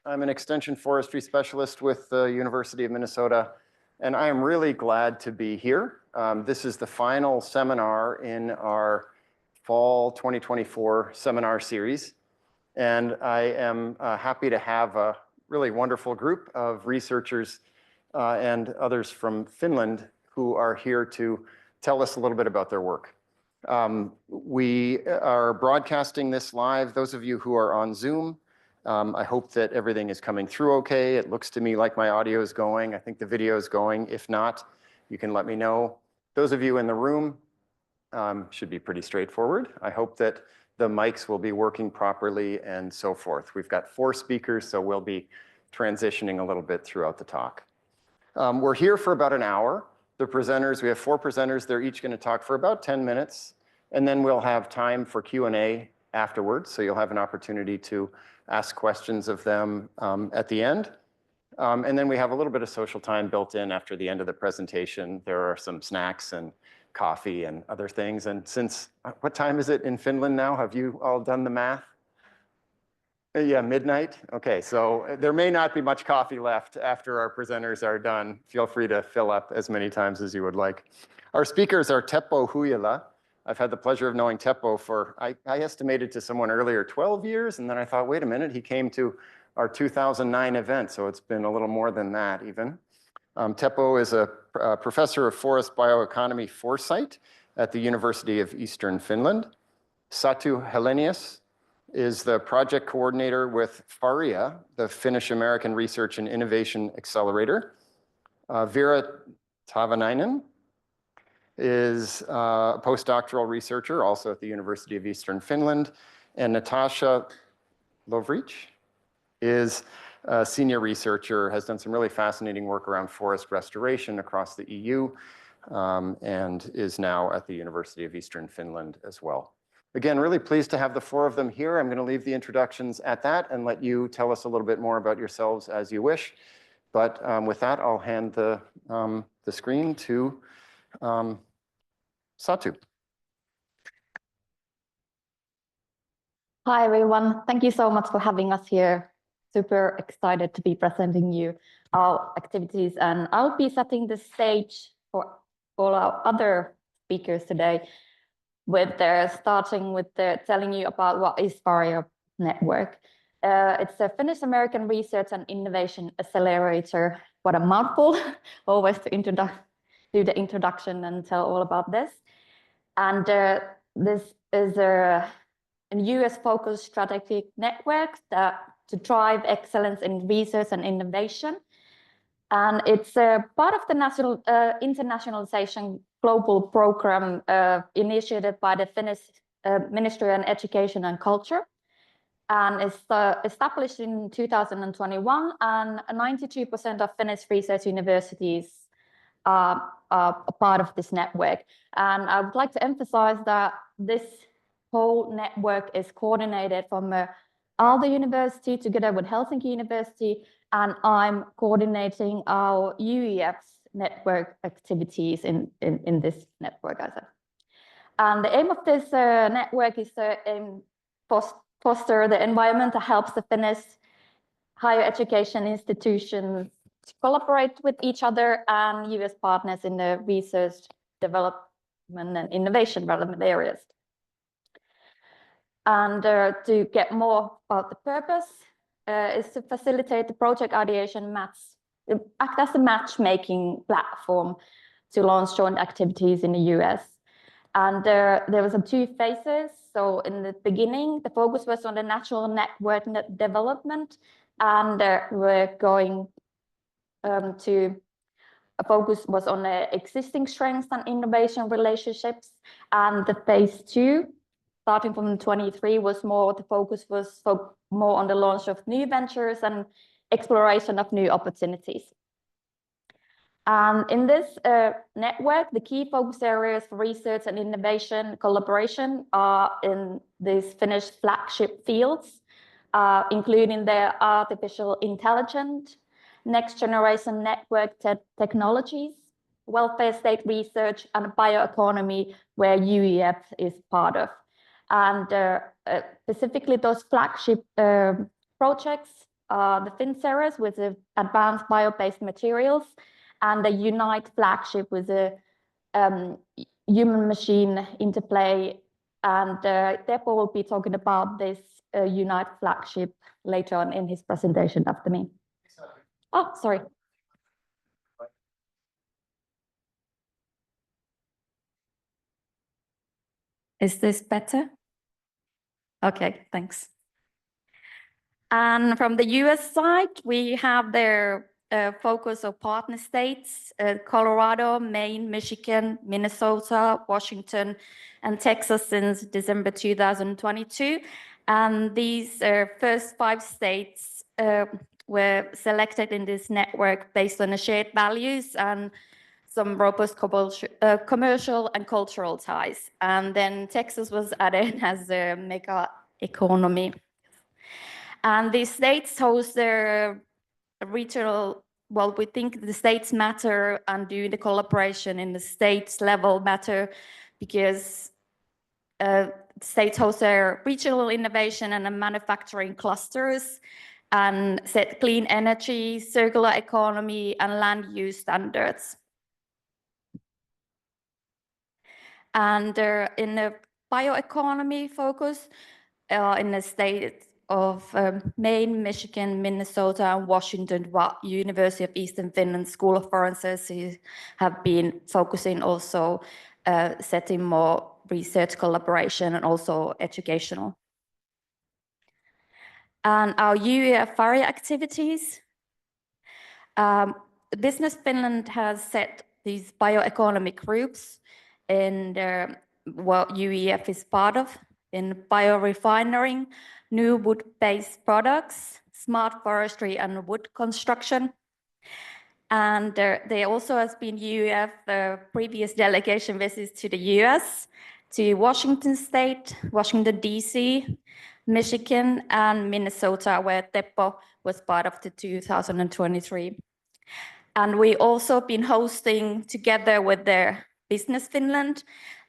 I'm an extension forestry specialist with the University of Minnesota, and I am really glad to be here. This is the final seminar in our fall 2024 seminar series, and I am happy to have a really wonderful group of researchers and others from Finland who are here to tell us a little bit about their work. We are broadcasting this live. Those of you who are on Zoom, I hope that everything is coming through okay. It looks to me like my audio is going. I think the video is going. If not, you can let me know. Those of you in the room, should be pretty straightforward. I hope that the mics will be working properly and so forth. We've got 4 speakers, so we'll be transitioning a little bit throughout the talk. We're here for about an hour. The presenters, we have 4 presenters. They're each going to talk for about 10 minutes, and then we'll have time for Q&A afterwards, so you'll have an opportunity to ask questions of them at the end. And then we have a little bit of social time built in after the end of the presentation. There are some snacks and coffee and other things. And since, what time is it in Finland now? Have you all done the math? Yeah, midnight. Okay, so there may not be much coffee left after our presenters are done. Feel free to fill up as many times as you would like. Our speakers are Teppo Huijala. I've had the pleasure of knowing Teppo for, I estimated to someone earlier, 12 years. And then I thought, wait a minute, he came to our 2009 event. So it's been a little more than that even. Teppo is a professor of forest bioeconomy foresight at the University of Eastern Finland. Satu Helenius is the project coordinator with FARIA, the Finnish American Research and Innovation Accelerator. Vera Tavanainen is a postdoctoral researcher, also at the University of Eastern Finland. And Natasha Lovrich is a senior researcher, has done some really fascinating work around forest restoration across the EU, and is now at the University of Eastern Finland as well. Again, really pleased to have the 4 of them here. I'm going to leave the introductions at that and let you tell us a little bit more about yourselves as you wish. But with that, I'll hand the screen to Satu. Hi, everyone. Thank you so much for having us here. Super excited to be presenting you our activities, and I'll be setting the stage for all our other speakers today with starting with telling you about what is FARIA network. It's a Finnish American Research and Innovation Accelerator. What a mouthful. Always to do the introduction and tell all about this. And this is a US-focused strategic network to drive excellence in research and innovation. And it's part of the national internationalization global program initiated by the Finnish Ministry of Education and Culture. And it's established in 2021, and 92% of Finnish research universities are a part of this network. And I would like to emphasize that this whole network is coordinated from Aalto University together with Helsinki University, and I'm coordinating our UEF's network activities in this network. And the aim of this network is to foster the environment that helps the Finnish higher education institutions to collaborate with each other and US partners in the research, development, and innovation development areas. And to get more about the purpose is to facilitate the project ideation act as a matchmaking platform to launch joint activities in the US. And there was 2 phases. So in the beginning, the focus was on the natural network development, and we're going a focus was on the existing strengths and innovation relationships. And the phase 2, starting from 23, was more, the focus was more on the launch of new ventures and exploration of new opportunities. And in this network, the key focus areas for research and innovation collaboration are in these Finnish flagship fields, including the artificial intelligence, next generation network technologies, welfare state research, and bioeconomy, where UEF is part of. And specifically those flagship projects the Fin series with the advanced bio-based materials, and the Unite flagship with the human-machine interplay. And Teppo will be talking about this Unite flagship later on in his presentation after me. Oh, sorry. Is this better? Okay, thanks. And from the US side, we have their focus of partner states, Colorado, Maine, Michigan, Minnesota, Washington, and Texas since December 2022. And these first 5 states were selected in this network based on the shared values and some robust commercial and cultural ties. And then Texas was added as a mega economy. And the states host their regional, well, we think the states matter, and doing the collaboration in the states level matter because states host their regional innovation and manufacturing clusters and set clean energy, circular economy, and land use standards. And in the bioeconomy focus, in the state of Maine, Michigan, Minnesota, and Washington, University of Eastern Finland School of Forensics have been focusing also setting more research collaboration and also educational. And our UEF area activities, Business Finland has set these bioeconomy groups in what UEF is part of, in biorefinery, new wood-based products, smart forestry, and wood construction. And there also has been UEF previous delegation visits to the US, to Washington State, Washington, DC, Michigan, and Minnesota, where Teppo was part of the 2023. And we also been hosting, together with their Business Finland,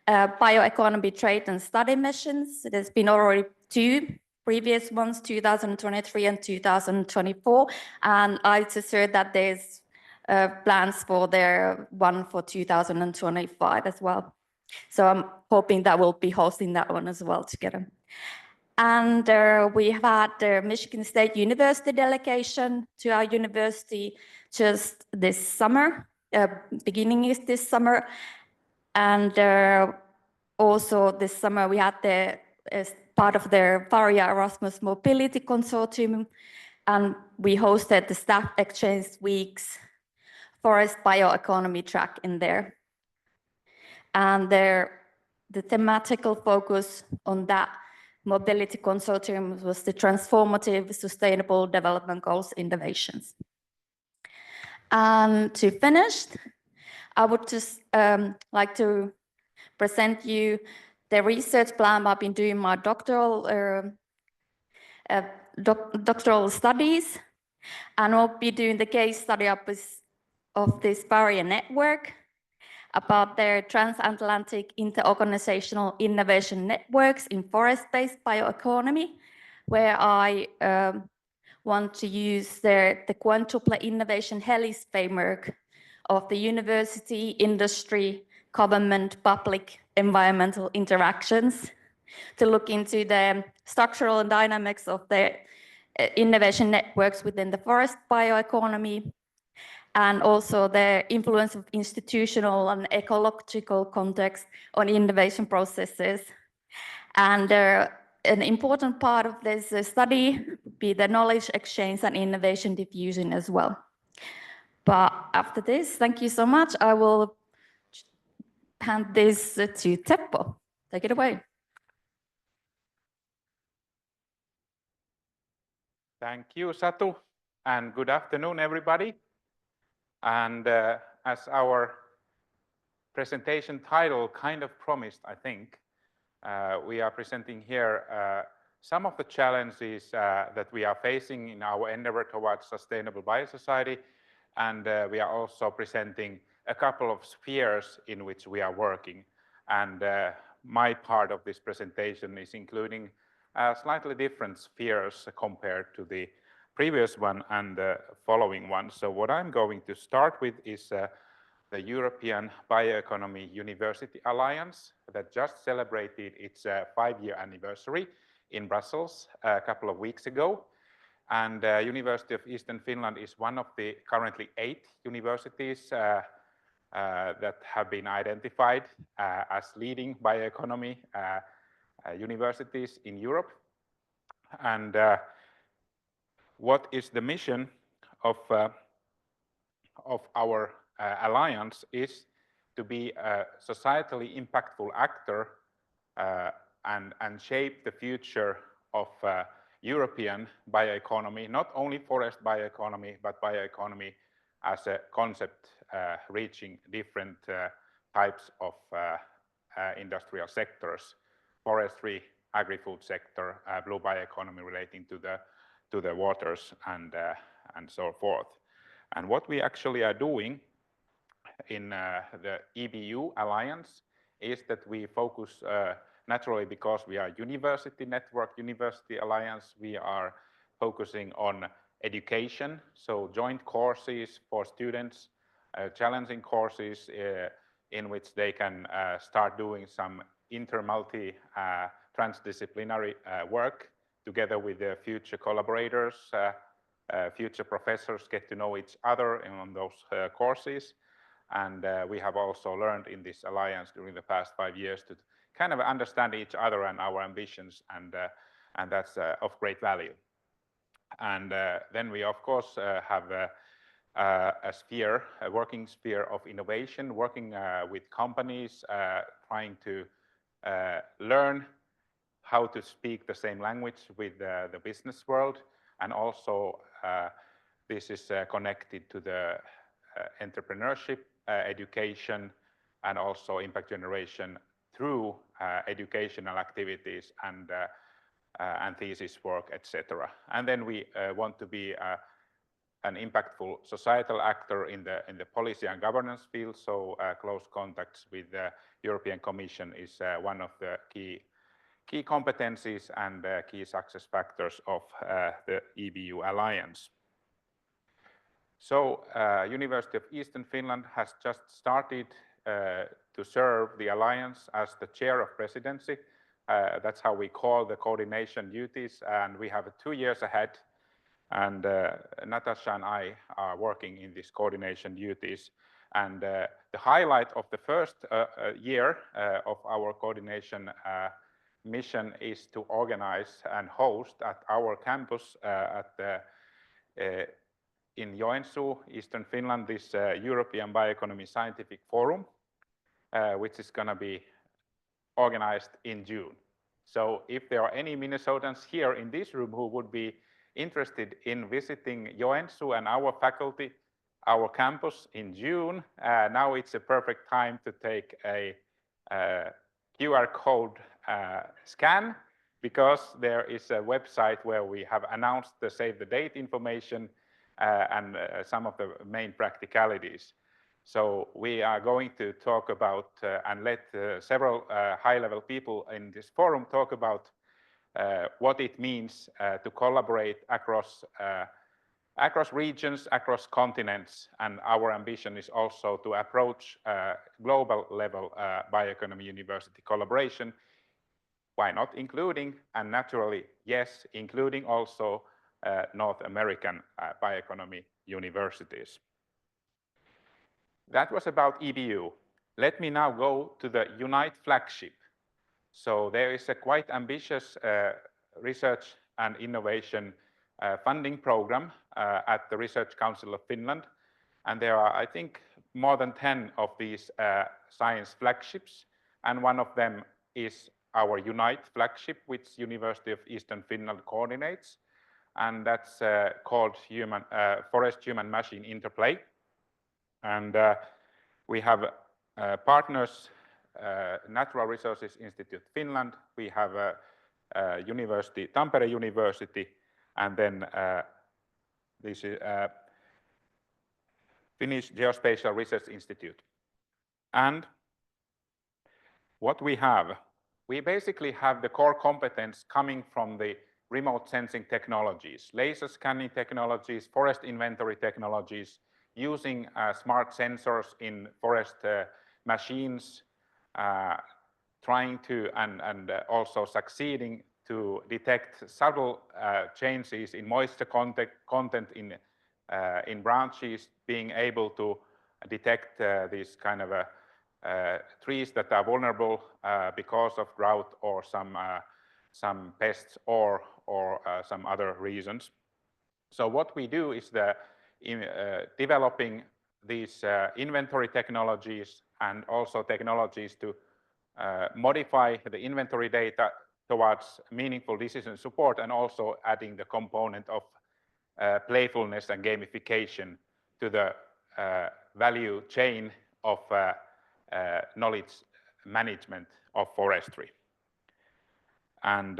bioeconomy trade and study missions. There's been already 2 previous ones, 2023 and 2024. And I just heard that there's plans for their one for 2025 as well. So I'm hoping that we'll be hosting that one as well together. And we have had the Michigan State University delegation to our university just this summer, beginning is this summer. And also this summer we had as part of their Varia Erasmus Mobility Consortium, and we hosted the staff exchange weeks forest bioeconomy track in there. And the thematical focus on that mobility consortium was the transformative sustainable development goals innovations. And to finish, I would just like to present you the research plan I've been doing my doctoral studies, and I'll be doing the case study of this barrier network about their transatlantic interorganizational innovation networks in forest-based bioeconomy, where I want to use the quintuple innovation HELIS framework of the university, industry, government, public, environmental interactions to look into the structural and dynamics of the innovation networks within the forest bioeconomy, and also the influence of institutional and ecological context on innovation processes. And an important part of this study would be the knowledge exchange and innovation diffusion as well. But after this, thank you so much. I will hand this to Teppo. Take it away. Thank you, Satu, and good afternoon, everybody. And as our presentation title kind of promised, I think, we are presenting here some of the challenges that we are facing in our endeavor towards sustainable biosociety. And we are also presenting a couple of spheres in which we are working. And my part of this presentation is including slightly different spheres compared to the previous one and the following one. So what I'm going to start with is the European Bioeconomy University Alliance that just celebrated its 5-year anniversary in Brussels a couple of weeks ago. And University of Eastern Finland is one of the currently 8 universities that have been identified as leading bioeconomy universities in Europe. And what is the mission of our alliance is to be a societally impactful actor and shape the future of European bioeconomy, not only forest bioeconomy, but bioeconomy as a concept reaching different types of industrial sectors, forestry, agri-food sector, blue bioeconomy relating to the waters and so forth. And what we actually are doing in the EBU Alliance is that we focus naturally, because we are university network, university alliance, we are focusing on education, so joint courses for students, challenging courses in which they can start doing some inter-multi transdisciplinary work together with their future collaborators. Future professors get to know each other on those courses. And we have also learned in this alliance during the past 5 years to kind of understand each other and our ambitions, and that's of great value. And then we, of course, have a sphere, a working sphere of innovation, working with companies, trying to learn how to speak the same language with the business world. And also this is connected to the entrepreneurship, education, and also impact generation through educational activities and thesis work, etc. And then we want to be an impactful societal actor in the policy and governance field. So close contacts with the European Commission is one of the key competencies and key success factors of the EBU Alliance. So University of Eastern Finland has just started to serve the Alliance as the chair of presidency. That's how we call the coordination duties, and we have 2 years ahead. And Natasha and I are working in these coordination duties. And the highlight of the first year of our coordination mission is to organize and host at our campus in Joensuu, Eastern Finland, this European Bioeconomy Scientific Forum, which is going to be organized in June. So if there are any Minnesotans here in this room who would be interested in visiting Joensuu and our faculty, our campus in June, now it's a perfect time to take a QR code scan, because there is a website where we have announced the save the date information and some of the main practicalities. So we are going to talk about and let several high-level people in this forum talk about what it means to collaborate across regions, across continents, and our ambition is also to approach global level bioeconomy university collaboration. Why not including, and naturally, yes, including also North American bioeconomy universities. That was about EBU. Let me now go to the Unite flagship. So there is a quite ambitious research and innovation funding program at the Research Council of Finland. And there are, I think, more than 10 of these science flagships. And one of them is our Unite flagship, which University of Eastern Finland coordinates. And that's called Forest Human Machine Interplay. And we have partners, Natural Resources Institute Finland, we have University, Tampere University, and then this is Finnish Geospatial Research Institute. And what we have, we basically have the core competence coming from the remote sensing technologies, laser scanning technologies, forest inventory technologies, using smart sensors in forest machines, trying to and also succeeding to detect subtle changes in moisture content in branches, being able to detect these kind of trees that are vulnerable because of drought or some pests or some other reasons. So what we do is developing these inventory technologies and also technologies to modify the inventory data towards meaningful decision support, and also adding the component of playfulness and gamification to the value chain of knowledge management of forestry. And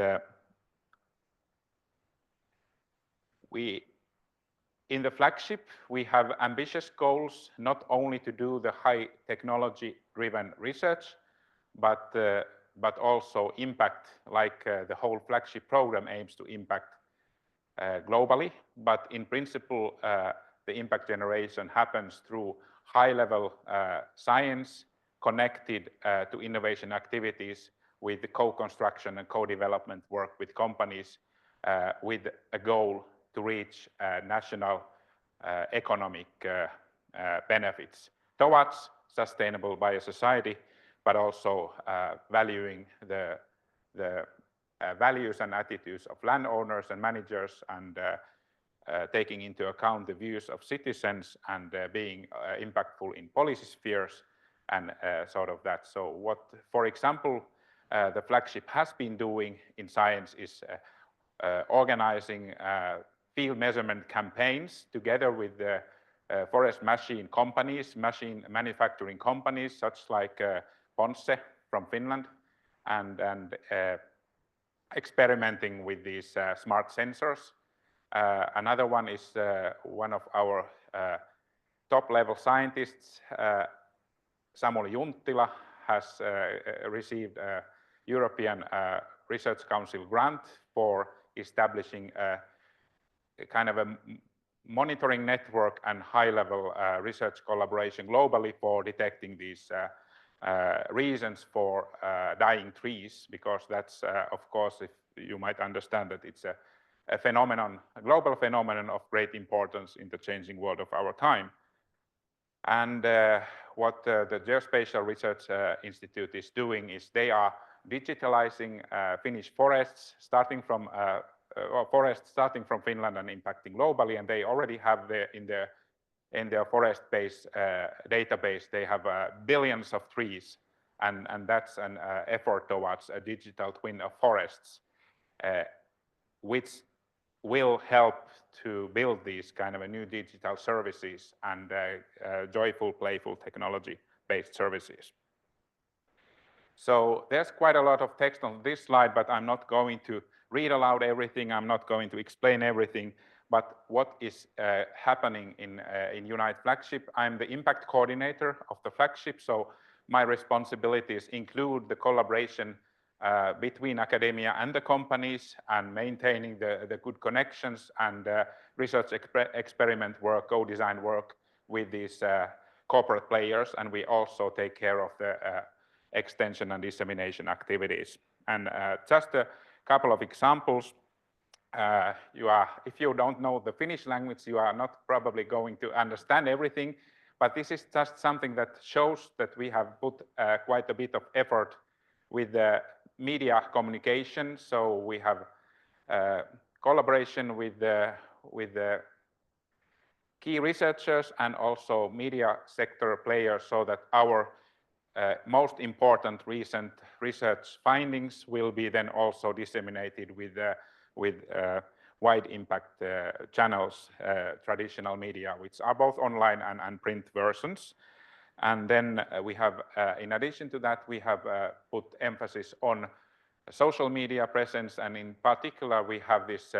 in the flagship, we have ambitious goals, not only to do the high technology-driven research, but also impact, like the whole flagship program aims to impact globally. But in principle, the impact generation happens through high-level science connected to innovation activities with the co-construction and co-development work with companies with a goal to reach national economic benefits towards sustainable biosociety, but also valuing the values and attitudes of landowners and managers, and taking into account the views of citizens, and being impactful in policy spheres and sort of that. So what, for example, the flagship has been doing in science is organizing field measurement campaigns together with the forest machine companies, machine manufacturing companies, such like Ponsse from Finland, and experimenting with these smart sensors. Another one is one of our top-level scientists, Samuli Junttila, has received a European Research Council grant for establishing a kind of a monitoring network and high-level research collaboration globally for detecting these reasons for dying trees, because that's, of course, if you might understand that it's a phenomenon, a global phenomenon of great importance in the changing world of our time. And what the Geospatial Research Institute is doing is they are digitalizing Finnish forests, starting from Finland and impacting globally, and they already have in their forest-based database, they have billions of trees, and that's an effort towards a digital twin of forests, which will help to build these kind of a new digital services and joyful, playful technology-based services. So there's quite a lot of text on this slide, but I'm not going to read aloud everything. I'm not going to explain everything. But what is happening in Unite Flagship? I'm the impact coordinator of the flagship, so my responsibilities include the collaboration between academia and the companies, and maintaining the good connections, and research experiment work, co-design work with these corporate players, and we also take care of the extension and dissemination activities. And just a couple of examples. If you don't know the Finnish language, you are not probably going to understand everything, but this is just something that shows that we have put quite a bit of effort with the media communication. So we have collaboration with the key researchers and also media sector players, so that our most important recent research findings will be then also disseminated with wide impact channels, traditional media, which are both online and print versions. And then we have, in addition to that, we have put emphasis on social media presence, and in particular, we have this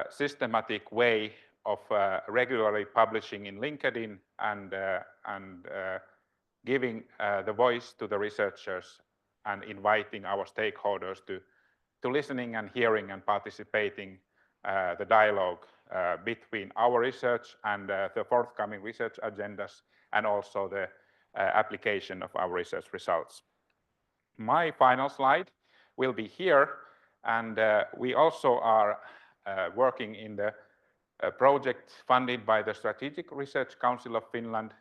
systematic way of regularly publishing in LinkedIn and giving the voice to the researchers and inviting our stakeholders to to listening and hearing and participating the dialogue between our research and the forthcoming research agendas, and also the application of our research results. My final slide will be here, and we also are working in the project funded by the Strategic Research Council of Finland,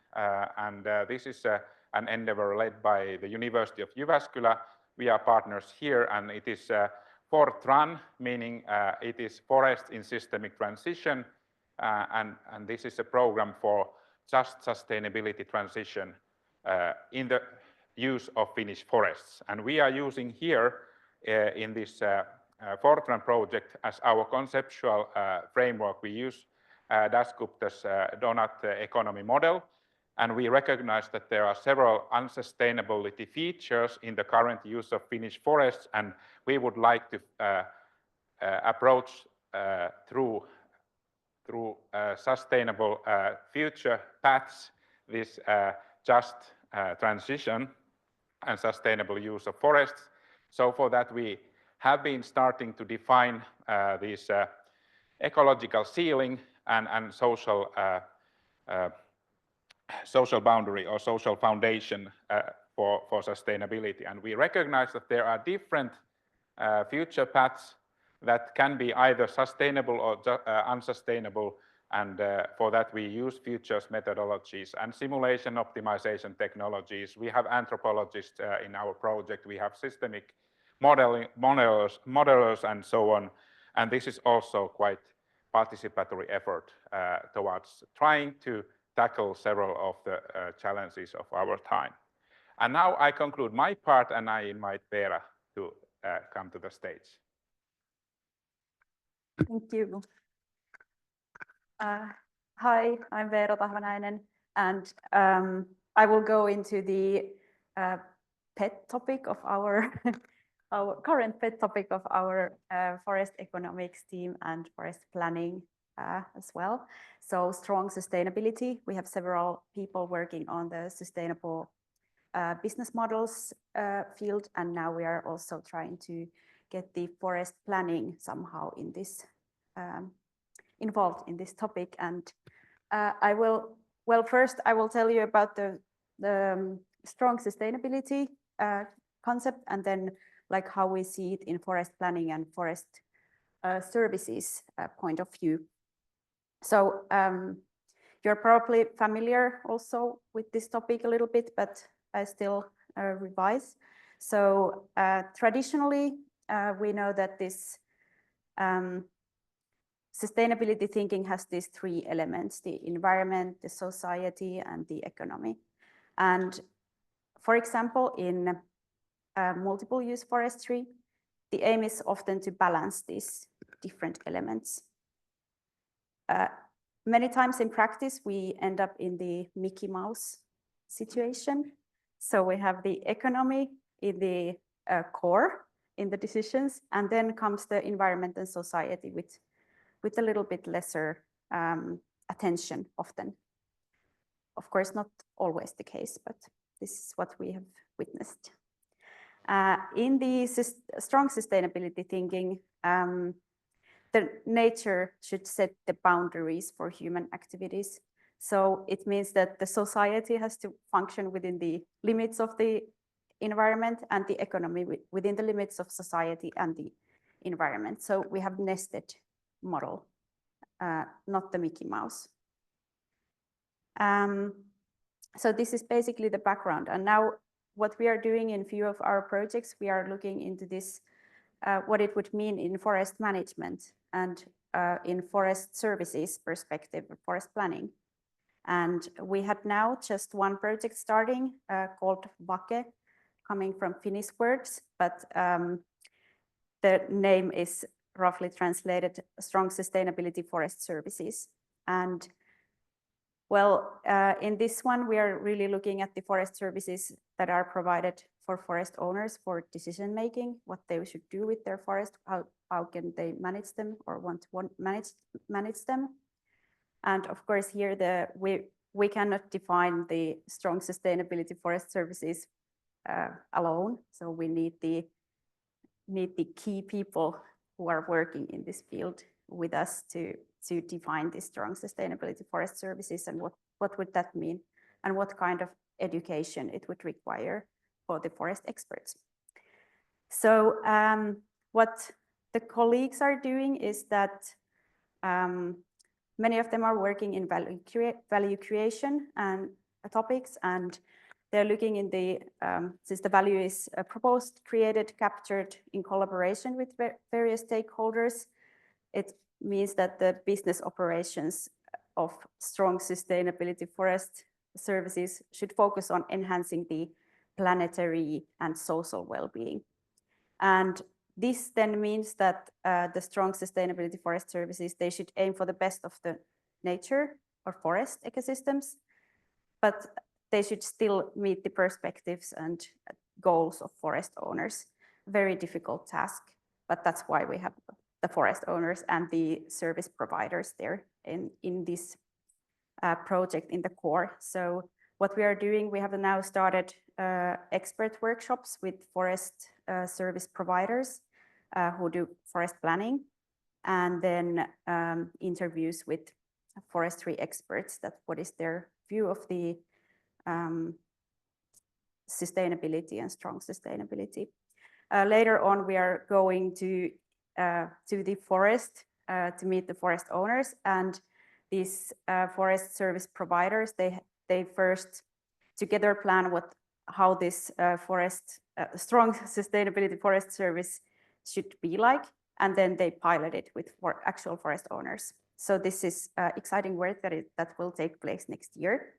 and this is an endeavor led by the University of Jyväskylä. We are partners here, and it is FORTRAN, meaning it is Forest in Systemic Transition, and this is a program for just sustainability transition in the use of Finnish forests. And we are using here in this FORTRAN project as our conceptual framework. We use Dasgupta's donut economy model, and we recognize that there are several unsustainability features in the current use of Finnish forests, and we would like to approach through sustainable future paths this just transition and sustainable use of forests. So for that, we have been starting to define this ecological ceiling and social boundary or social foundation for sustainability. And we recognize that there are different future paths that can be either sustainable or unsustainable. And for that, we use futures methodologies and simulation optimization technologies. We have anthropologists in our project. We have systemic modelers and so on. And this is also quite participatory effort towards trying to tackle several of the challenges of our time. And now I conclude my part, and I invite Veera to come to the stage. Thank you. Hi, I'm Veera Tahvanainen, and I will go into the pet topic of our current pet topic of our forest economics team and forest planning as well. So strong sustainability. We have several people working on the sustainable business models field, and now we are also trying to get the forest planning somehow in this involved in this topic. And first I will tell you about the strong sustainability concept, and then like how we see it in forest planning and forest services point of view. So you're probably familiar also with this topic a little bit, but I still revise. So traditionally, we know that this sustainability thinking has these three elements: the environment, the society, and the economy. And for example, in multiple use forestry, the aim is often to balance these different elements. Many times in practice, we end up in the Mickey Mouse situation. So we have the economy in the core in the decisions, and then comes the environment and society with a little bit lesser attention often. Of course, not always the case, but this is what we have witnessed. In the strong sustainability thinking, the nature should set the boundaries for human activities. So it means that the society has to function within the limits of the environment, and the economy within the limits of society and the environment. So we have nested model, not the Mickey Mouse. So this is basically the background. And now what we are doing in few of our projects, we are looking into this, what it would mean in forest management and in forest services perspective, forest planning. And we had now just one project starting called Vake, coming from Finnish words, but the name is roughly translated Strong Sustainability Forest Services. And well, in this one, we are really looking at the forest services that are provided for forest owners for decision making, what they should do with their forest, how can they manage them or want to manage them. And of course, here we cannot define the strong sustainability forest services alone. So we need meet the key people who are working in this field with us to define the strong sustainability forest services and what would that mean and what kind of education it would require for the forest experts. So what the colleagues are doing is that many of them are working in value creation and topics, and they're looking in the, since the value is proposed, created, captured in collaboration with various stakeholders, it means that the business operations of strong sustainability forest services should focus on enhancing the planetary and social well-being. And this then means that the strong sustainability forest services, they should aim for the best of the nature or forest ecosystems, but they should still meet the perspectives and goals of forest owners. Very difficult task, but that's why we have the forest owners and the service providers there in this project in the core. So what we are doing, we have now started expert workshops with forest service providers who do forest planning, and then interviews with forestry experts, that what is their view of the sustainability and strong sustainability. Later on, we are going to the forest to meet the forest owners, and these forest service providers, they first together plan how this strong sustainability forest service should be like, and then they pilot it with actual forest owners. So this is exciting work that will take place next year.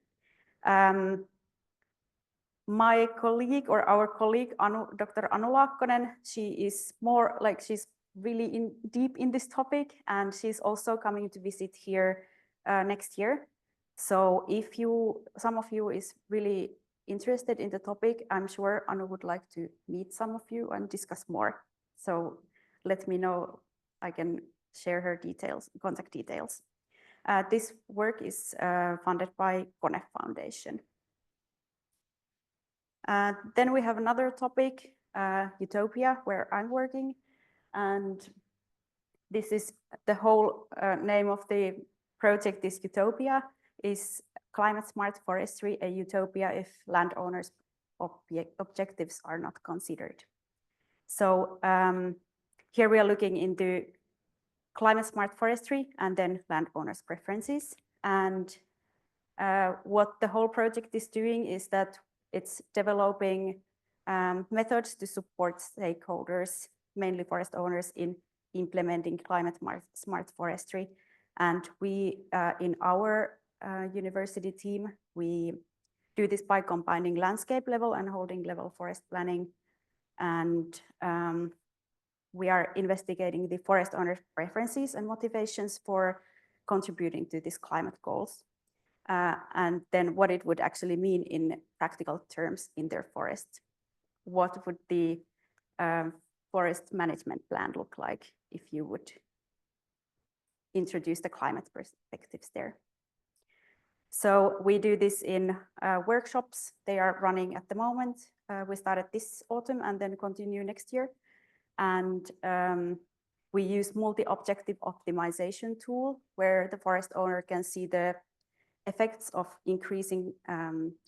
My colleague, or our colleague, Dr. Anu Laakkonen, she is more like, she's really deep in this topic, and she's also coming to visit here next year. So if some of you is really interested in the topic, I'm sure Anu would like to meet some of you and discuss more. So let me know, I can share her contact details. This work is funded by Kone Foundation. Then we have another topic, Utopia, where I'm working. And this is the whole name of the project is Utopia, is climate smart forestry, a utopia if landowners' objectives are not considered. So here we are looking into climate smart forestry and then landowners' preferences. And what the whole project is doing is that it's developing methods to support stakeholders, mainly forest owners, in implementing climate smart forestry. And we, in our university team, we do this by combining landscape level and holding level forest planning. And we are investigating the forest owners' preferences and motivations for contributing to these climate goals. And then what it would actually mean in practical terms in their forest. What would the forest management plan look like if you would introduce the climate perspectives there? So we do this in workshops. They are running at the moment. We started this autumn and then continue next year. And we use multi-objective optimization tool where the forest owner can see the effects of increasing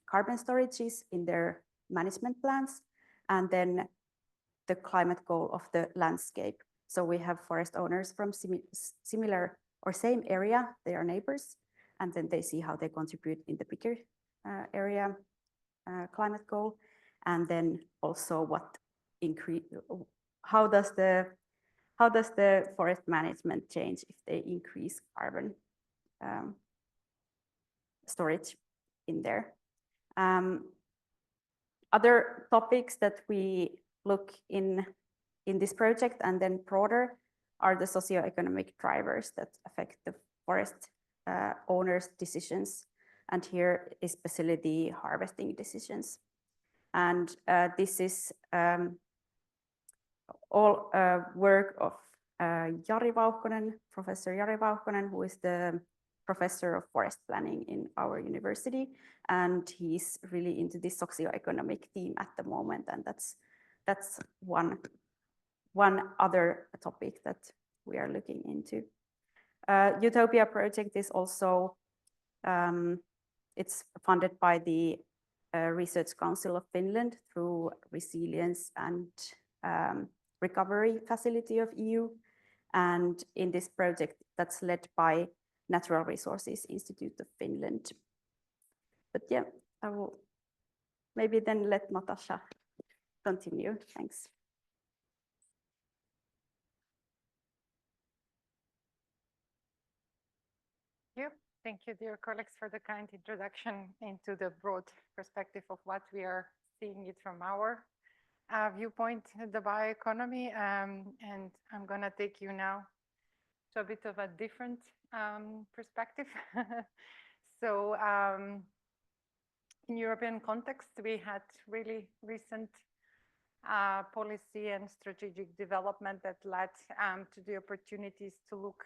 carbon storages in their management plans, and then the climate goal of the landscape. So we have forest owners from similar or same area, they are neighbors, and then they see how they contribute in the bigger area climate goal, and then also how does the forest management change if they increase carbon storage in there. Other topics that we look in this project and then broader are the socioeconomic drivers that affect the forest owners' decisions, and here especially the harvesting decisions. And this is all work of Jari Vauhkonen, Professor Jari Vauhkonen, who is the professor of forest planning in our university, and he's really into this socioeconomic theme at the moment, and that's one one other topic that we are looking into. Utopia project is also, it's funded by the Research Council of Finland through Resilience and Recovery Facility of EU. And in this project that's led by Natural Resources Institute of Finland. But yeah, I will maybe then let Natasha continue. Thanks. Thank you, dear colleagues, for the kind introduction into the broad perspective of what we are seeing it from our viewpoint, the bioeconomy. And I'm going to take you now to a bit of a different perspective. So in European context, we had really recent policy and strategic development that led to the opportunities to look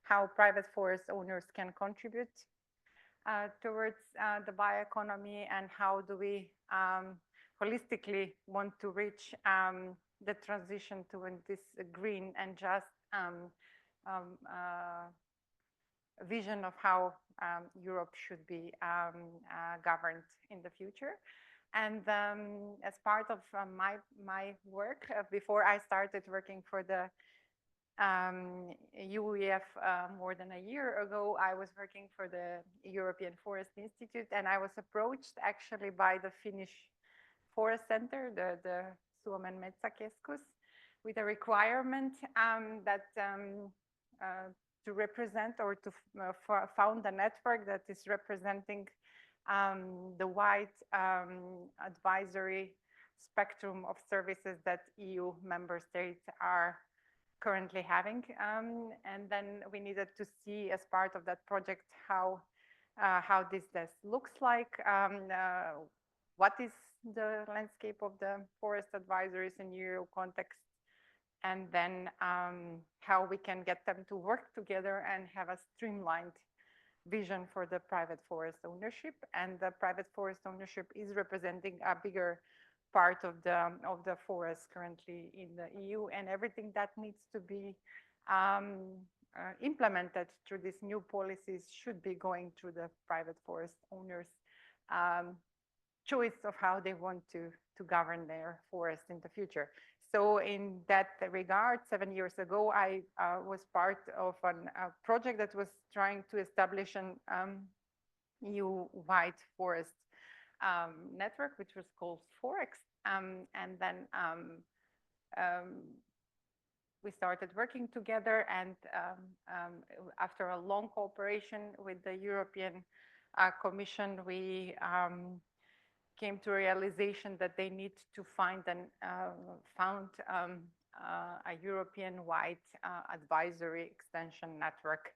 how private forest owners can contribute towards the bioeconomy, and how do we holistically want to reach the transition to this green and just vision of how Europe should be governed in the future. And as part of my work, before I started working for the UEF more than a year ago, I was working for the European Forest Institute, and I was approached actually by the Finnish Forest Center, the Suomen Metsäkeskus, with a requirement that to represent or to found a network that is representing the wide advisory spectrum of services that EU member states are currently having. And then we needed to see, as part of that project, how this looks like, what is the landscape of the forest advisories in EU context, and then how we can get them to work together and have a streamlined vision for the private forest ownership. And the private forest ownership is representing a bigger part of the forest currently in the EU, and everything that needs to be implemented through these new policies should be going through the private forest owners' choice of how they want to govern their forest in the future. So in that regard, 7 years ago, I was part of a project that was trying to establish an EU-wide forest network, which was called Forex. And then we started working together, and after a long cooperation with the European Commission, we came to a realization that they need to found a European-wide advisory extension network.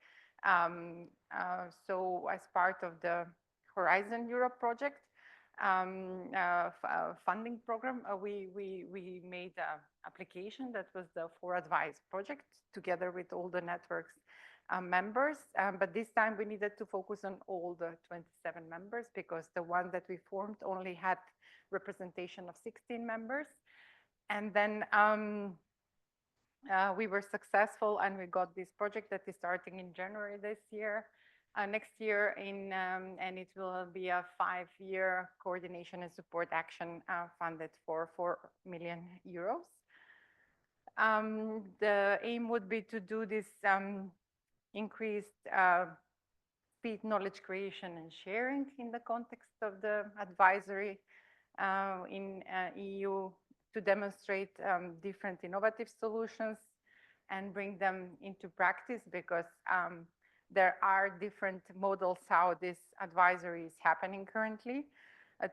So as part of the Horizon Europe project funding program, we made an application that was the For Advice project together with all the networks members, but this time we needed to focus on all the 27 members, because the one that we formed only had representation of 16 members. And then we were successful, and we got this project that is starting in January this year, next year, and it will be a 5-year coordination and support action funded for 4 million euros. The aim would be to do this increased speed knowledge creation and sharing in the context of the advisory in EU, to demonstrate different innovative solutions and bring them into practice, because there are different models how this advisory is happening currently,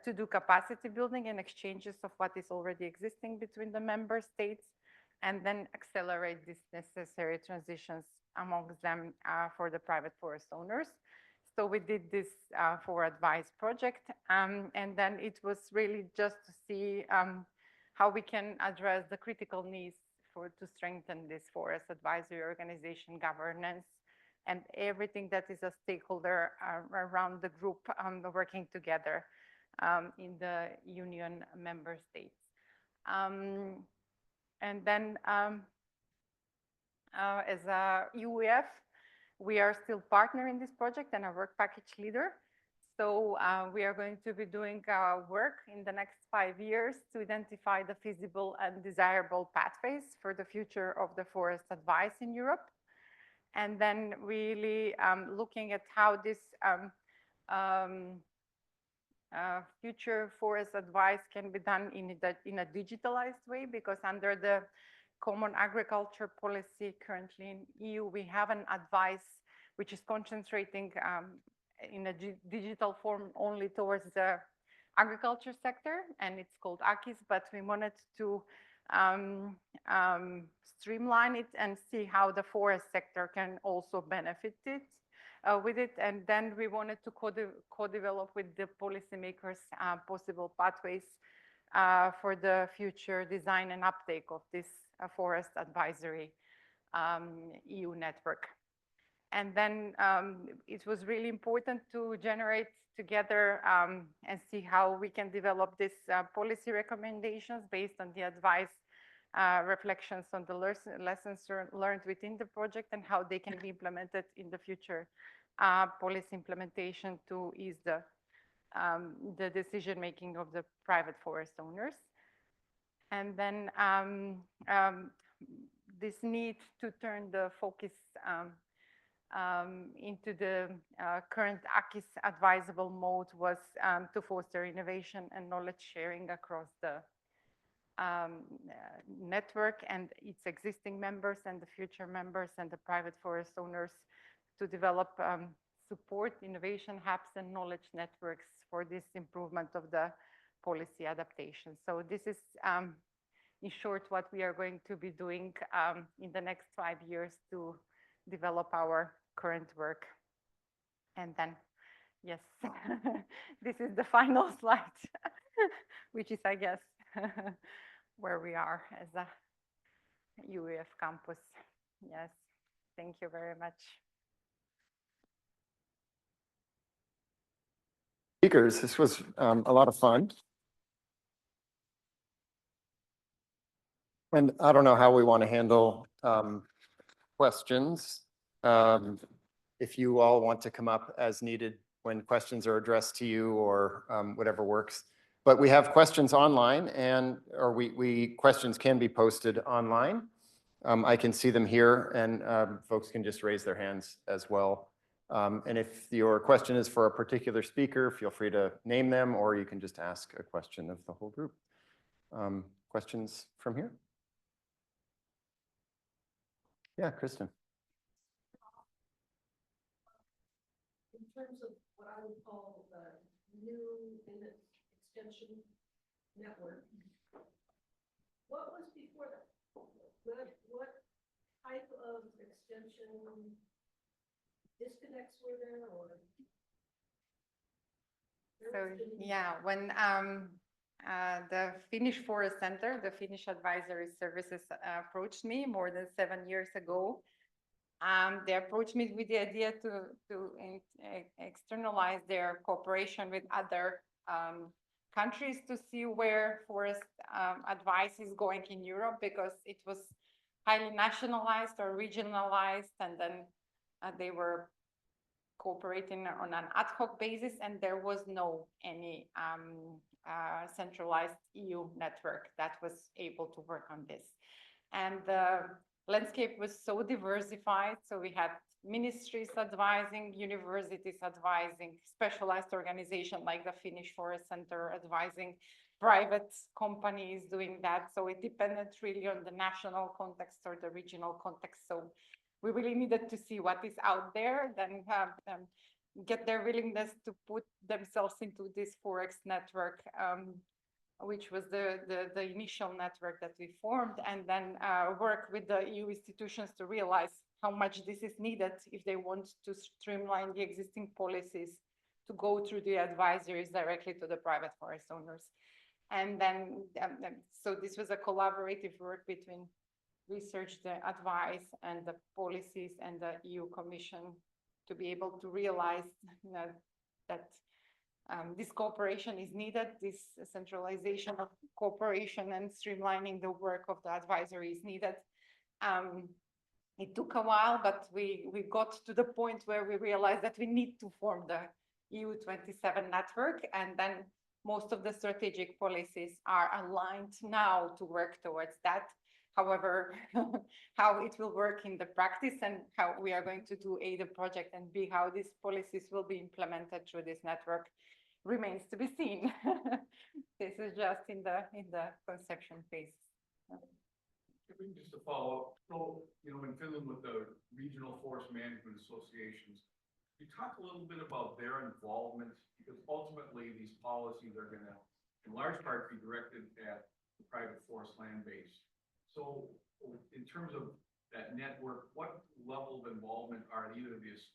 to do capacity building and exchanges of what is already existing between the member states, and then accelerate these necessary transitions amongst them for the private forest owners. So we did this For Advice project, and then it was really just to see how we can address the critical needs to strengthen this forest advisory organization governance and everything that is a stakeholder around the group working together in the union member states. And then as a UEF, we are still partner in this project and a work package leader. So we are going to be doing work in the next 5 years to identify the feasible and desirable pathways for the future of the forest advice in Europe. And then really looking at how this future forest advice can be done in a digitalized way, because under the Common Agriculture Policy currently in EU, we have an advice which is concentrating in a digital form only towards the agriculture sector, and it's called AKIS, but we wanted to streamline it and see how the forest sector can also benefit it with it. And then we wanted to co-develop with the policymakers possible pathways for the future design and uptake of this forest advisory EU network. And then it was really important to generate together and see how we can develop these policy recommendations based on the advice reflections on the lessons learned within the project and how they can be implemented in the future policy implementation to ease the decision making of the private forest owners. And then this need to turn the focus into the current AKIS advisable mode was to foster innovation and knowledge sharing across the network and its existing members and the future members and the private forest owners to develop support, innovation hubs and knowledge networks for this improvement of the policy adaptation. So this is in short what we are going to be doing in the next 5 years to develop our current work. And then, yes, this is the final slide, which is, I guess, where we are as a UEF campus. Yes, thank you very much. Speakers, this was a lot of fun. And I don't know how we want to handle questions. If you all want to come up as needed when questions are addressed to you or whatever works. But we have questions online and questions can be posted online. I can see them here and folks can just raise their hands as well. And if your question is for a particular speaker, feel free to name them or you can just ask a question of the whole group. Questions from here? Yeah, Kristen. In terms of what I would call the new extension network, what was before that? What type of extension disconnects were there, or? So yeah, when the Finnish Forest Center, the Finnish Advisory Services approached me more than 7 years ago. They approached me with the idea to externalize their cooperation with other countries to see where forest advice is going in Europe, because it was highly nationalized or regionalized, and then they were cooperating on an ad hoc basis, and there was no any centralized EU network that was able to work on this. And the landscape was so diversified, so we had ministries advising, universities advising, specialized organizations like the Finnish Forest Center advising, private companies doing that. So it depended really on the national context or the regional context. So we really needed to see what is out there, then get their willingness to put themselves into this Forex network, which was the initial network that we formed, and then work with the EU institutions to realize how much this is needed if they want to streamline the existing policies to go through the advisories directly to the private forest owners. And then, so this was a collaborative work between research, the advice, and the policies, and the EU Commission to be able to realize that this cooperation is needed. This centralization of cooperation and streamlining the work of the advisory is needed. It took a while, but we got to the point where we realized that we need to form the EU27 network, and then most of the strategic policies are aligned now to work towards that. However, how it will work in the practice and how we are going to do A, the project, and B, how these policies will be implemented through this network remains to be seen. This is just in the conception phase. Just to follow up, so, in Finland with the regional forest management associations, you talk a little bit about their involvement, because ultimately these policies are going to, in large part, be directed at the private forest land base. So in terms of that network, what level of involvement are either of these,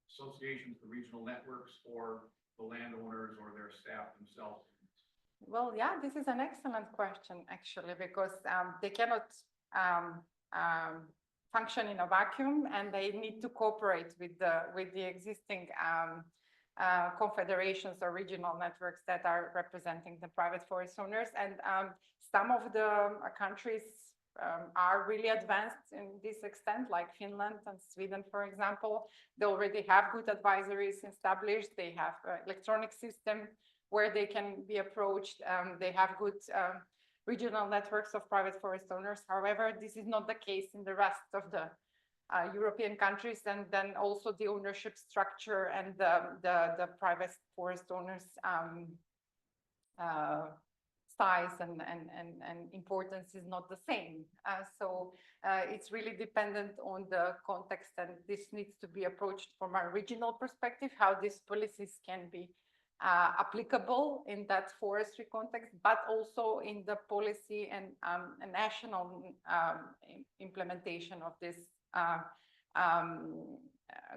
associations, the regional networks, or the landowners or their staff themselves? Well, yeah, this is an excellent question, actually, because they cannot function in a vacuum, and they need to cooperate with the existing confederations or regional networks that are representing the private forest owners. And some of the countries are really advanced in this extent, like Finland and Sweden, for example. They already have good advisories established. They have an electronic system where they can be approached. They have good regional networks of private forest owners. However, this is not the case in the rest of the European countries, and then also the ownership structure and the private forest owners size and importance is not the same. So it's really dependent on the context, and this needs to be approached from a regional perspective, how these policies can be applicable in that forestry context, but also in the policy and national implementation of this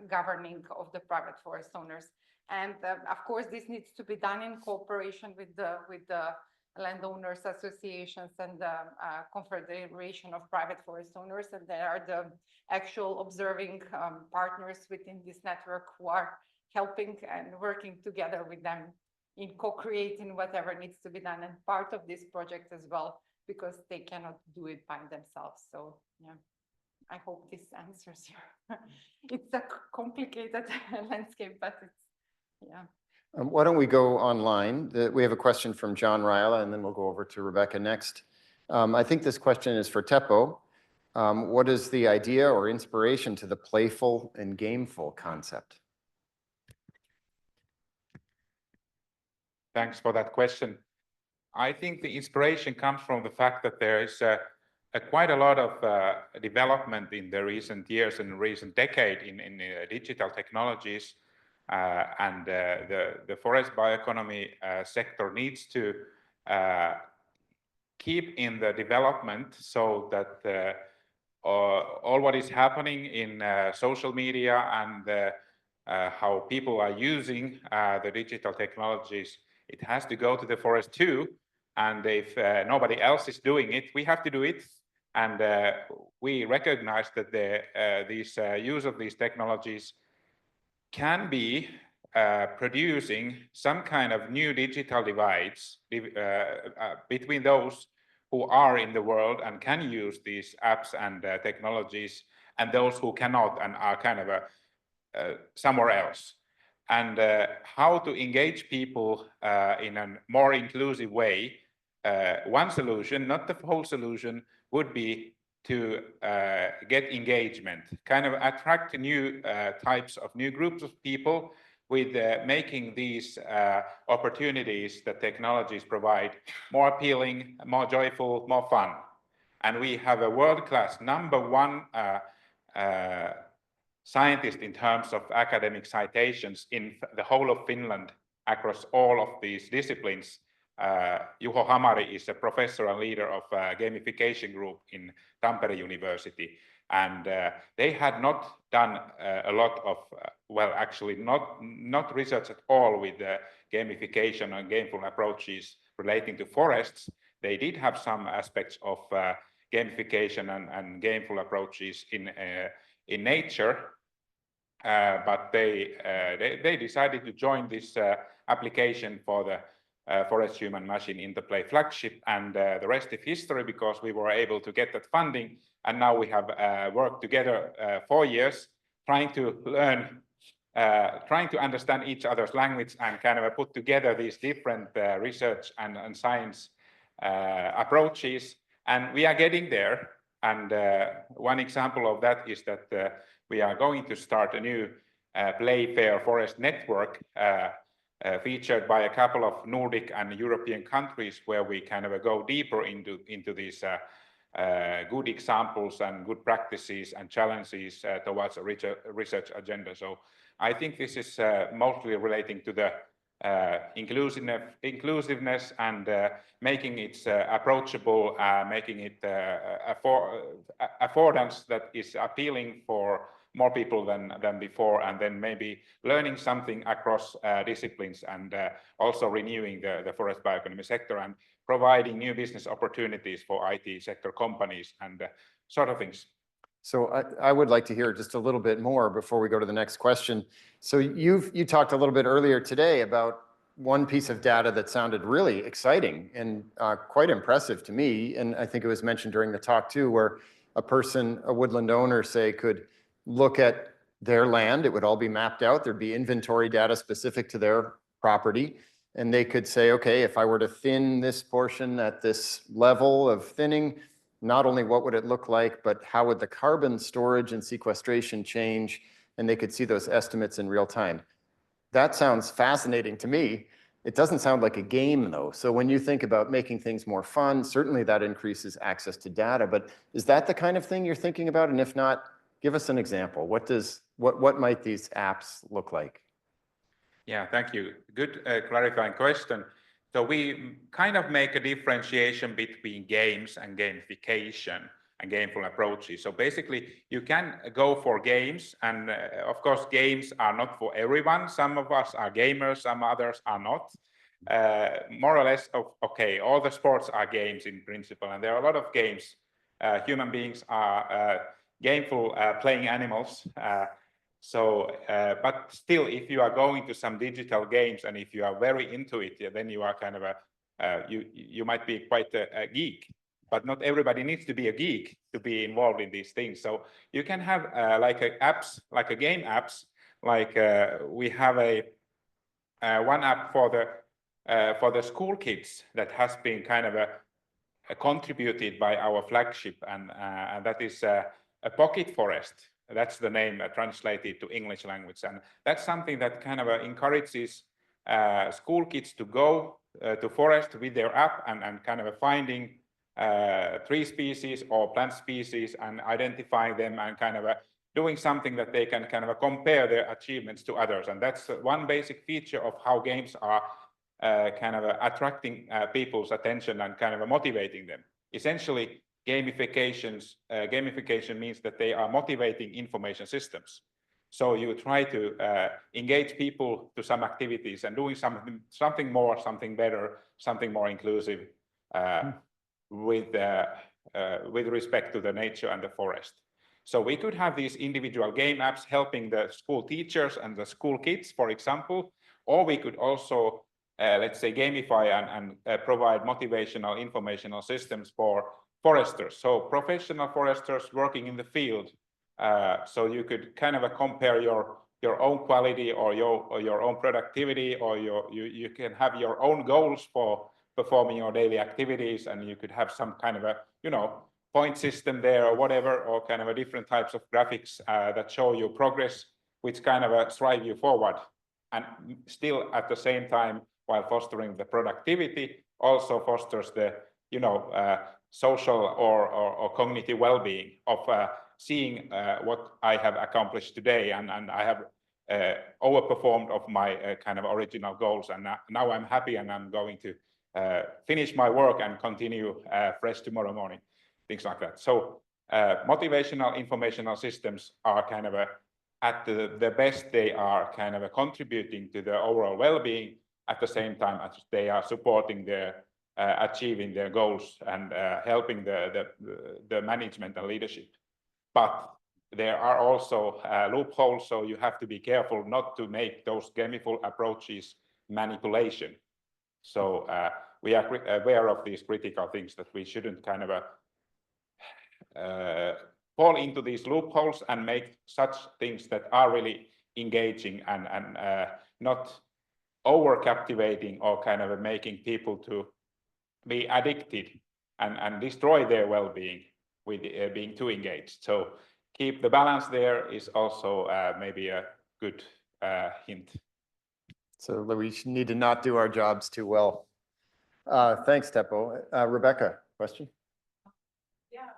governing of the private forest owners. And of course, this needs to be done in cooperation with the landowners associations and the Confederation of Private Forest Owners, and they are the actual observing partners within this network who are helping and working together with them in co-creating whatever needs to be done, and part of this project as well, because they cannot do it by themselves. So yeah, I hope this answers you. It's a complicated landscape, but it's, yeah. Why don't we go online? We have a question from John Ryla, and then we'll go over to Rebecca next. I think this question is for Teppo. What is the idea or inspiration to the playful and gameful concept? Thanks for that question. I think the inspiration comes from the fact that there is quite a lot of development in the recent years and recent decade in digital technologies, and the forest bioeconomy sector needs to keep in the development so that all what is happening in social media and how people are using the digital technologies, it has to go to the forest too. And if nobody else is doing it, we have to do it. And we recognize that this use of these technologies can be producing some kind of new digital divides between those who are in the world and can use these apps and technologies, and those who cannot and are kind of somewhere else. And how to engage people in a more inclusive way. One solution, not the whole solution, would be to get engagement, kind of attract new types of new groups of people with making these opportunities that technologies provide more appealing, more joyful, more fun. And we have a world-class #1 scientist in terms of academic citations in the whole of Finland across all of these disciplines. Juho Hamari is a professor and leader of a gamification group in Tampere University. And they had not done a lot of, well, actually not research at all with gamification and gameful approaches relating to forests. They did have some aspects of gamification and gameful approaches in nature. but they decided to join this application for the Forest Human Machine Interplay flagship, and the rest is history, because we were able to get that funding, and now we have worked together 4 years trying to learn, trying to understand each other's language and kind of put together these different research and science approaches, and we are getting there. And one example of that is that we are going to start a new Playfair Forest network featured by a couple of Nordic and European countries, where we kind of go deeper into these good examples and good practices and challenges towards a research agenda. So I think this is mostly relating to the inclusiveness and making it approachable, making it affordance that is appealing for more people than before, and then maybe learning something across disciplines, and also renewing the forest bioeconomy sector and providing new business opportunities for IT sector companies and sort of things. So I would like to hear just a little bit more before we go to the next question. So you talked a little bit earlier today about one piece of data that sounded really exciting and quite impressive to me, and I think it was mentioned during the talk too, where a woodland owner, say, could look at their land. It would all be mapped out. There'd be inventory data specific to their property. And they could say, okay, if I were to thin this portion at this level of thinning, not only what would it look like, but how would the carbon storage and sequestration change? And they could see those estimates in real time. That sounds fascinating to me. It doesn't sound like a game though. So when you think about making things more fun, certainly that increases access to data, but is that the kind of thing you're thinking about? And if not, give us an example. What might these apps look like? Yeah, thank you. Good clarifying question. So we kind of make a differentiation between games and gamification and gameful approaches. So basically, you can go for games, and of course, games are not for everyone. Some of us are gamers, some others are not. More or less, okay, all the sports are games in principle, and there are a lot of games. Human beings are gameful playing animals. But still, if you are going to some digital games and if you are very into it, then you are kind of you might be quite a geek. But not everybody needs to be a geek to be involved in these things. So you can have like a game apps. Like we have one app for the school kids that has been kind of contributed by our flagship, and that is a pocket forest. That's the name translated to English language, and that's something that kind of encourages school kids to go to forest with their app and kind of finding tree species or plant species and identifying them and kind of doing something that they can kind of compare their achievements to others. And that's one basic feature of how games are kind of attracting people's attention and kind of motivating them. Essentially, gamification means that they are motivating information systems. So you try to engage people to some activities and doing something more, something better, something more inclusive with respect to the nature and the forest. So we could have these individual game apps helping the school teachers and the school kids, for example, or we could also, let's say, gamify and provide motivational informational systems for foresters. So professional foresters working in the field. So you could kind of compare your own quality or your own productivity, or you can have your own goals for performing your daily activities, and you could have some kind of a, point system there or whatever, or kind of a different types of graphics that show you progress, which kind of drive you forward. And still at the same time, while fostering the productivity, also fosters the, social or cognitive well-being of seeing what I have accomplished today, and I have overperformed of my kind of original goals, and now I'm happy and I'm going to finish my work and continue fresh tomorrow morning, things like that. So motivational informational systems are kind of at the best, they are kind of contributing to the overall well-being at the same time as they are supporting their achieving their goals and helping the management and leadership. But there are also loopholes, so you have to be careful not to make those chemical approaches manipulation. So we are aware of these critical things, that we shouldn't kind of fall into these loopholes and make such things that are really engaging and not over captivating or kind of making people to be addicted and destroy their well-being with being too engaged. So keep the balance there is also maybe a good hint. So we need to not do our jobs too well. Thanks, Teppo. Rebecca, question? Yeah.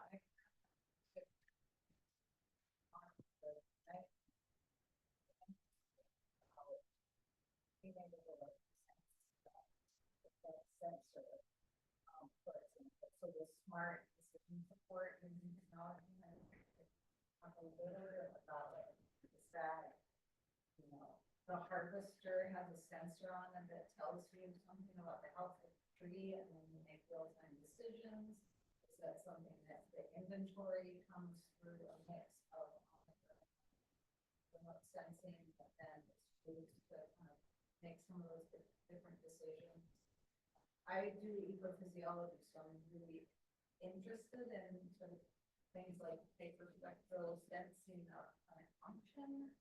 So the smart decision support using technology, and talk a little bit about it. Is that, you know, the harvester has a sensor on it that tells you something about the health of the tree, and then you make real-time decisions? Is that something that the inventory comes through a mix of remote sensing, but then it's used to kind of make some of those different decisions? I do ecophysiology, so I'm really interested in sort of things like spectral sensing of plant function.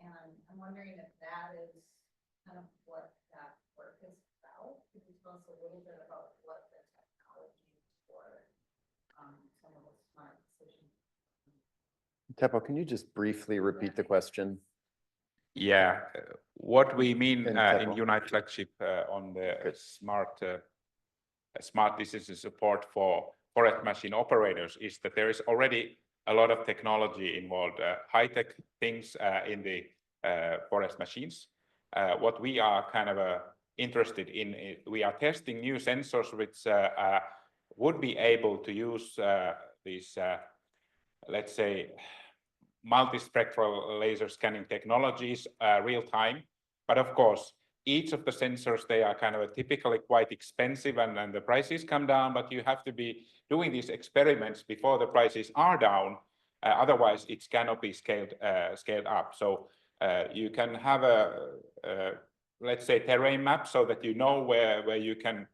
And I'm wondering if that is kind of what that work is about. Could you tell us a little bit about what the technology for some of those smart decisions? Teppo, can you just briefly repeat the question? Yeah, what we mean In in Teppo. Unite flagship on the smart decision support for forest machine operators is that there is already a lot of technology involved, high-tech things in the forest machines. What we are kind of interested in, we are testing new sensors which would be able to use these, let's say, multispectral laser scanning technologies real time. But of course, each of the sensors, they are kind of typically quite expensive and the prices come down, but you have to be doing these experiments before the prices are down. Otherwise, it cannot be scaled up. So you can have let's say, terrain map so that you know where you can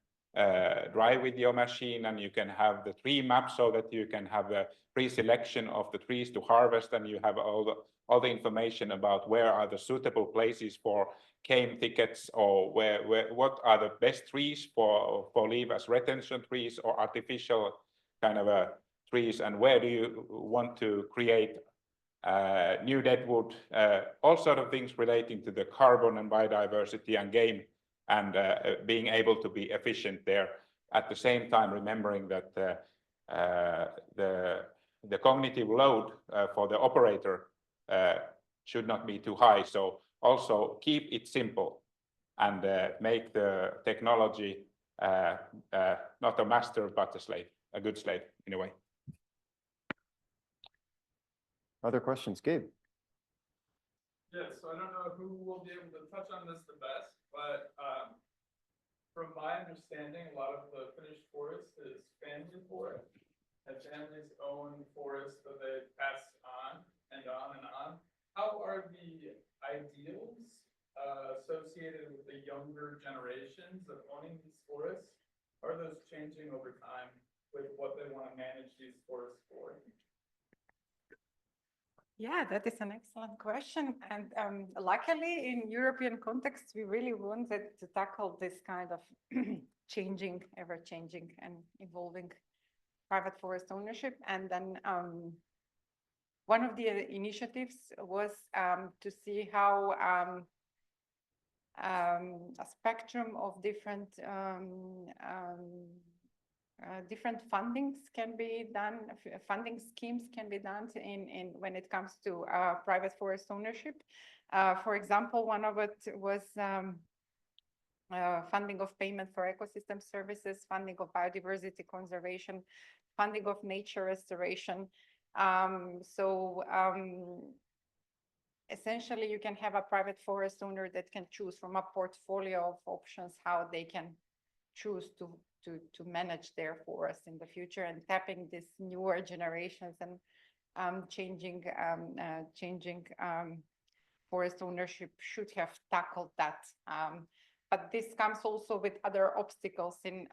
drive with your machine, and you can have the tree map so that you can have a pre-selection of the trees to harvest, and you have all the information about where are the suitable places for cane thickets, or what are the best trees for leave as retention trees or artificial kind of trees, and where do you want to create new deadwood, all sort of things relating to the carbon and biodiversity and game, and being able to be efficient there. At the same time, remembering that the cognitive load for the operator should not be too high. So also keep it simple and make the technology not a master, but a slave, a good slave in a way. Other questions, Gabe? Yes, so I don't know who will be able to touch on this the best, but from my understanding, a lot of the Finnish forest is family forest, and families own forests that they pass on and on and on. How are the ideals associated with the younger generations of owning these forests? Are those changing over time with what they want to manage these forests for? Yeah, that is an excellent question. And luckily, in European context, we really wanted to tackle this kind of changing, ever-changing and evolving private forest ownership. And then one of the initiatives was to see how a spectrum of different fundings can be done, funding schemes can be done in when it comes to private forest ownership. For example, one of it was funding of payment for ecosystem services, funding of biodiversity conservation, funding of nature restoration. Essentially, you can have a private forest owner that can choose from a portfolio of options how they can choose to manage their forest in the future, and tapping these newer generations and changing forest ownership should have tackled that. But this comes also with other obstacles in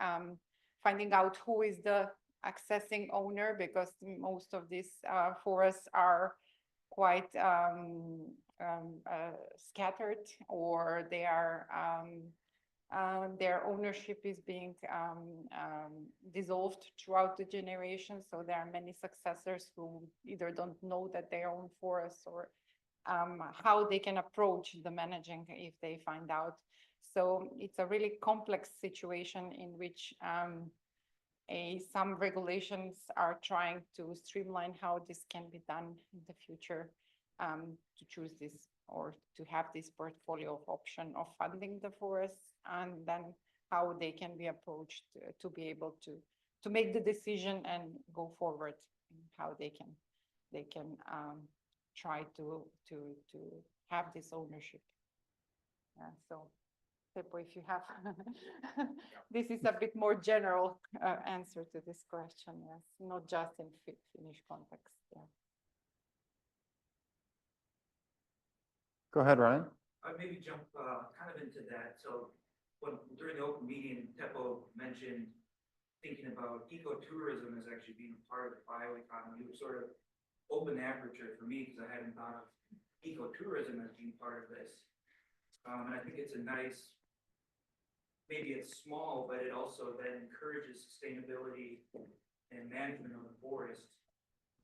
finding out who is the accessing owner, because most of these forests are quite scattered, or they are their ownership is being dissolved throughout the generations. So there are many successors who either don't know that they own forests, or how they can approach the managing if they find out. So it's a really complex situation in which some regulations are trying to streamline how this can be done in the future, to choose this or to have this portfolio of option of funding the forests, and then how they can be approached to be able to make the decision and go forward, and how they can try to have this ownership. So Seppo, if you have, this is a bit more general answer to this question, yes, not just in Finnish context. Yeah. Go ahead, Ryan. I'd maybe jump kind of into that. So during the open meeting, Teppo mentioned thinking about ecotourism as actually being a part of the bioeconomy. It was sort of open aperture for me because I hadn't thought of ecotourism as being part of this. And I think it's a nice, maybe it's small, but it also then encourages sustainability and management of the forest.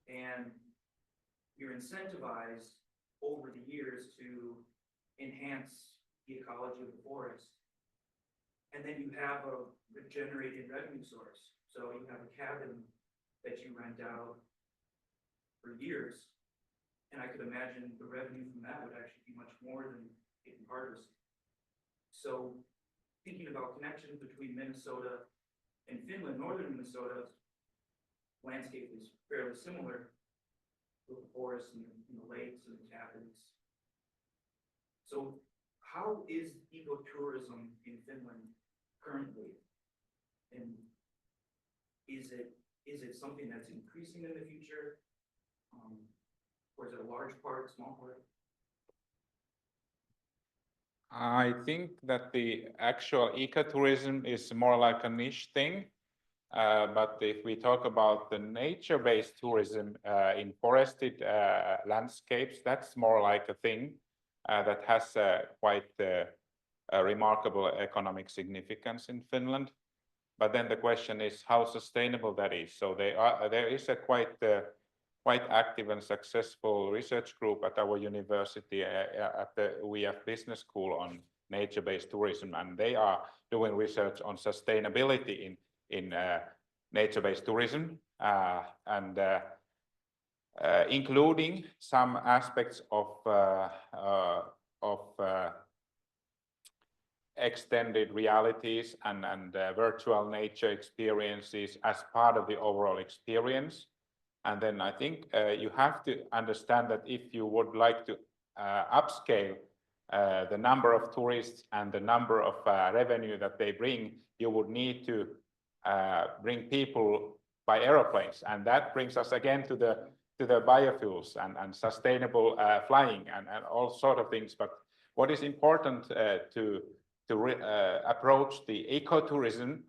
And you're incentivized over the years to enhance the ecology of the forest. And then you have a regenerated revenue source. So you have a cabin that you rent out for years. And I could imagine the revenue from that would actually be much more than getting harvested. So thinking about connections between Minnesota and Finland, northern Minnesota's landscape is fairly similar with the forests and the lakes and the cabins. So how is ecotourism in Finland currently? And is it something that's increasing in the future? Or is it a large part, small part? I think that the actual ecotourism is more like a niche thing. But if we talk about the nature-based tourism in forested landscapes, that's more like a thing that has quite a remarkable economic significance in Finland. But then the question is how sustainable that is. So there is a quite active and successful research group at our university at the WEF Business School on nature-based tourism, and they are doing research on sustainability in nature-based tourism, and including some aspects of extended realities and virtual nature experiences as part of the overall experience. And then I think you have to understand that if you would like to upscale the number of tourists and the number of revenue that they bring, you would need to bring people by aeroplanes. And that brings us again to the biofuels and sustainable flying and all sort of things. But what is important to approach the ecotourism,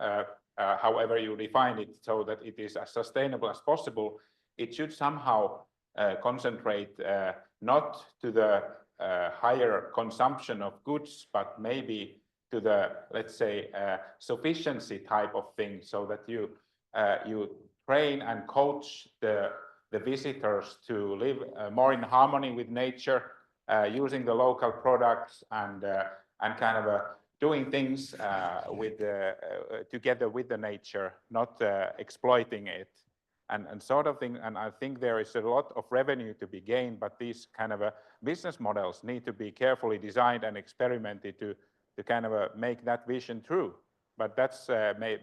however you define it, so that it is as sustainable as possible, it should somehow concentrate not to the higher consumption of goods, but maybe to the, let's say, sufficiency type of thing, so that you train and coach the visitors to live more in harmony with nature, using the local products and kind of doing things together with the nature, not exploiting it. And sort of thing, and I think there is a lot of revenue to be gained, but these kind of business models need to be carefully designed and experimented to kind of make that vision true. But that's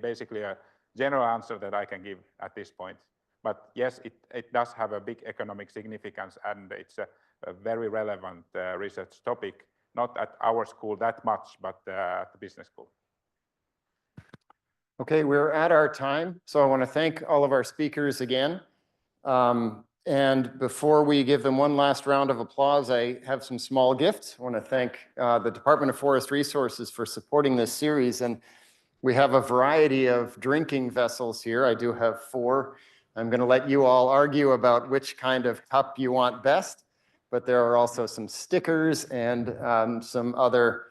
basically a general answer that I can give at this point. But yes, it does have a big economic significance, and it's a very relevant research topic, not at our school that much, but at the business school. Okay, we're at our time, so I want to thank all of our speakers again. And before we give them one last round of applause, I have some small gifts. I want to thank the Department of Forest Resources for supporting this series. And we have a variety of drinking vessels here. I do have 4. I'm going to let you all argue about which kind of cup you want best, but there are also some stickers and some other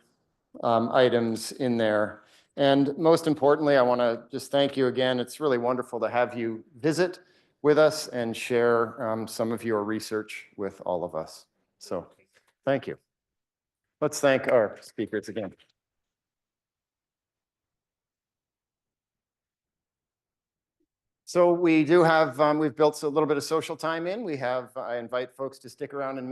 items in there. And most importantly, I want to just thank you again. It's really wonderful to have you visit with us and share some of your research with all of us. So thank you. Let's thank our speakers again. So we do have, we've built a little bit of social time in. I invite folks to stick around and